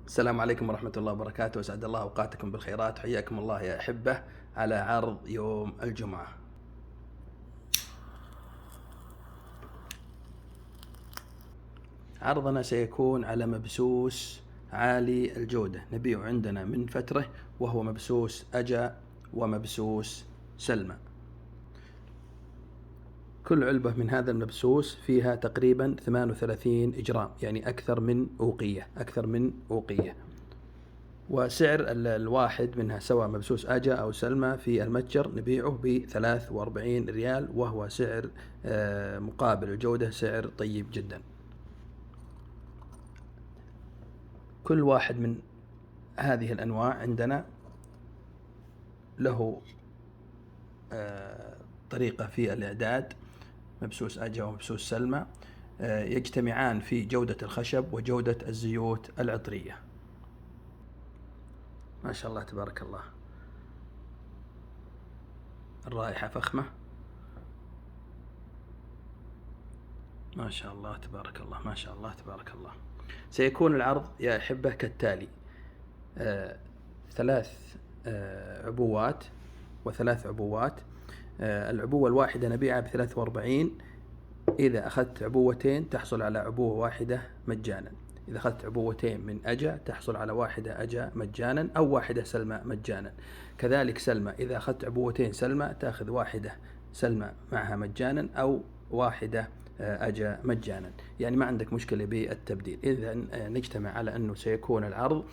السلام عليكم ورحمة الله وبركاته، أسعد الله أوقاتكم بالخيرات، حياكم الله يا أحبة على عرض يوم الجمعة. عرضنا سيكون على مبسوس عالي الجودة نبيع عندنا من فترة، وهو مبسوس أجا ومبسوس سلمى. كل علبة من هذا المبسوس فيها تقريبا 38 إجرام، يعني أكثر من أوقية. وسعر الواحد منها سواء مبسوس أجا أو سلمى في المتجر نبيعه ب43 ريال، وهو سعر مقابل الجودة، سعر طيب جدا. كل واحد من هذه الأنواع عندنا له طريقة في الإعداد، مبسوس أجا ومبسوس سلمى يجتمعان في جودة الخشب وجودة الزيوت العطرية. ما شاء الله تبارك الله، الرائحة فخمة، ما شاء الله تبارك الله، ما شاء الله تبارك الله. سيكون العرض يا أحبة كالتالي: 3 عبوات و3 عبوات. العبوة الواحدة نبيعها ب43. إذا أخذت عبوتين تحصل على عبوة واحدة مجانا. إذا أخذت عبوتين من أجا تحصل على واحدة أجا مجانا، أو واحدة سلمى مجانا. كذلك سلمى، إذا أخذت عبوتين سلمى تأخذ واحدة سلمى معها مجانا، أو واحدة أجا مجانا، يعني ما عندك مشكلة بالتبديل. إذا نجتمع على أنه سيكون العرض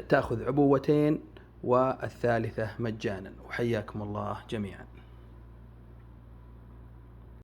تأخذ عبوتين والثالثة مجانا، وحياكم الله جميعا.